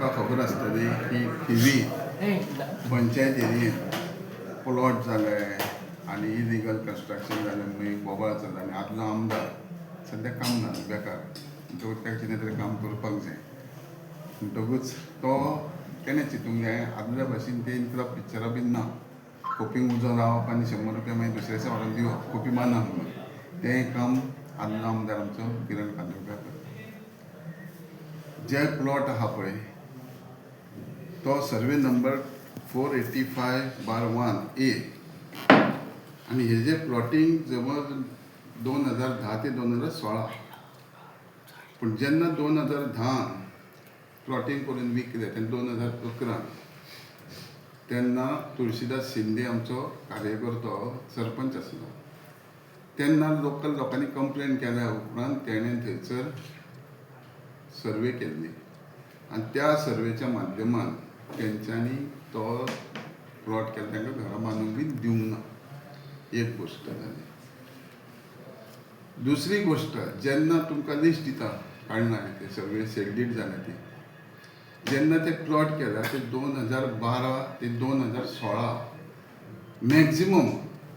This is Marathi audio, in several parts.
तुमकां खबर आसतली की थिवी पंचायत एरियेंत प्लॉट जाले आनी इलिगल कन्स्ट्रक्शन जालें मागीर बोबाळ जाता आनी आदलो आमदार सद्याक काम ना बेकार म्हणटकूच ताका कितें तरी काम करपाक जाय म्हणटकूच तो केन्ना चिंतूंक जाय आदल्या भाशेन ते इतलो पिक्चरां बीन ना खोपींक उजो लावप आनी 100 रुपया मागीर दुसऱ्या दिसा व्हरून दिवप खोपी माना म्हणून तें काम आदलो आमदार आमचो किरण कांदोळकर करता. जे प्लॉट आहा पळय तो सर्वे नंबर 485/1A आनी हेजे प्लॉटींग जवळ 2010 ते 2016 पूण जेन्ना 2010 प्लॉटींग करून विकले तेन्ना 2011 तेन्ना तुळशीदास शिंदे आमचो कार्यकर्तो सरपंच आसलो तेन्ना लोकल लोकांनी कंप्लेन केल्या उपरांत तेणें थंयसर सर्वे केल्ली आनी त्या सर्वेच्या माध्यमान तेंच्यांनी तो प्लॉट केला तांकां घरां बांदूंक बी दिवंक ना. एक गोश्ट जाली. दुसरी गोश्ट जेन्ना तुमकां लिस्ट दिता काडना ते सर्वे सेल्डीट जाले ती जेन्ना ते प्लॉट केला ते 2012 ते 2016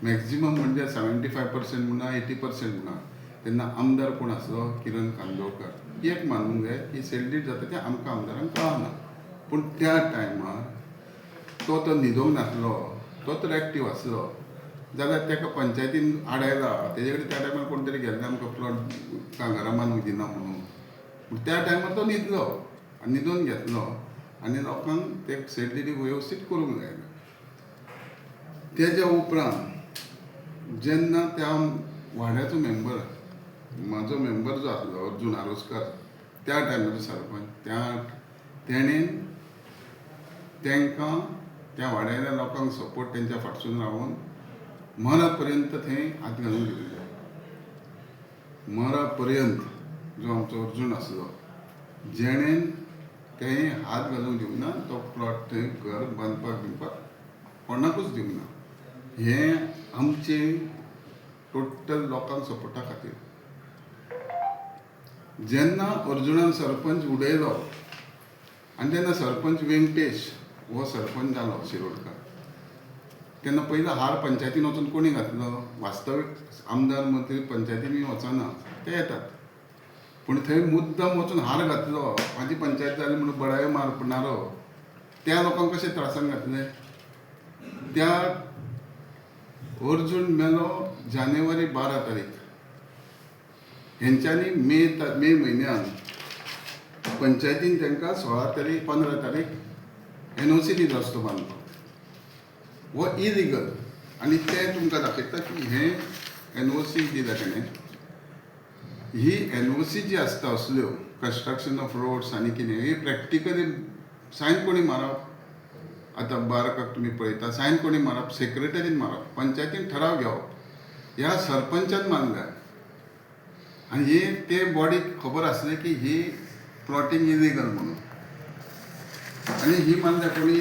मॅक्झिमम म्हणजे 75% म्हणा 80% म्हणा तेन्ना आमदार कोण आसलो किरण कांदोळकर. एक मानूंक जाय की सेल्डीट जाता तें आमकां आमदारांक कळना पूण त्या टायमार तो न्हिदोंक नासलो तो तर एक्टीव आसलो जाल्यार ताका पंचायतीन आडायला तेजे कडेन त्या टायमार कोण तरी गेल्ले आमकां प्लॉट घरा बांदूंक दिना म्हणून पूण त्या टायमार तो न्हिदलो आनी न्हिदोवन घेतलो आनी लोकांक ते सेल्डीटी वेवस्थीत करूंक जाय. तेज्या उपरांत जेन्ना त्या वाड्याचो मेंबर म्हाजो मेंबर जो आसलो अर्जून आरोसकर त्या टायमाचो सरपंच तेणें तांकां त्या वाड्याच्या लोकांक सपोर्ट तेंच्या फाटसून रावून मरा पर्यंत थंय हात घालूंक दिवले. मरा पर्यंत जो आमचो अर्जून आसलो जेणेन थंय हात घालूंक दिवंक ना तो प्लॉट थंय घर बांदपाक कोणाकूच दिवंक ना. हें आमचे टोटल लोकांक सपोर्टा खातीर. जेन्ना अर्जुनान सरपंच उडयलो आनी तेन्ना सरपंच वेंकटेश हो सरपंच जालो शिरोडकार तेन्ना पयलो हार पंचायतीन वचून कोणी घातलो वास्तवीक आमदार मंत्री पंचायतीनी वचना ते येतात पूण थंय मुद्दम वचून हार घातलो म्हाजी पंचायत जाली म्हणून बळायो मारपणारो त्या लोकांक कशें त्रासान घातले. त्या अर्जून मेलो जानेवारी 12 तारीख हेंच्यांनी मे म्हयन्यान पंचायतीन तांकां 15 तारीख NOC दिलो आसतो बांदपाक हो इलिगल आनी ते तुमकां दाखयता की हें NOC दिला तेणें. ही NOC जी आसता असल्यो कन्स्ट्रक्शन ऑफ रोड्स आनी कितें ही प्रॅक्टिकली सायन कोणी मारप आतां बारकाक तुमी पळयता सायन कोणी मारप सेक्रेटरीन मारप पंचायतीन ठराव घेवप ह्या सरपंचान मारल्या आनी ही ते बॉडीक खबर आसलें की ही प्लॉटींग इलिगल म्हणून आनी ही मारल्या कोणी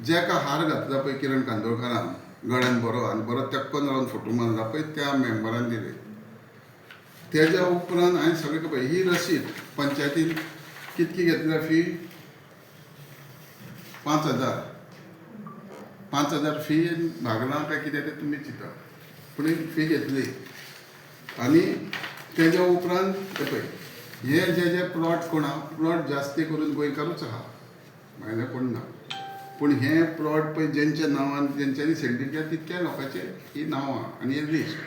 जेका हार घातला पळय किरण कांदोळकरान गळ्यान बरो आनी बरो तेक्कोन रावन फोटो मारला पळय त्या मेंबरान दिले. तेज्या उपरांत हांवें सगळें पळय ही रसीद पंचायतीन कितकी घेतल्या फी 5,000 फी भागना काय कितें तें तुमी चिंता पूण फी घेतली आनी तेज्या उपरांत ते पळय हे जे प्लॉट कोण आहा प्लॉट जास्ती करून गोंयकारूच आहा भायले कोण ना पूण हे प्लॉट पळय जेंच्या नांवान जेंच्यांनी सेल्डीट केला तितक्या लोकांचे ही नांवां आनी हे लिस्ट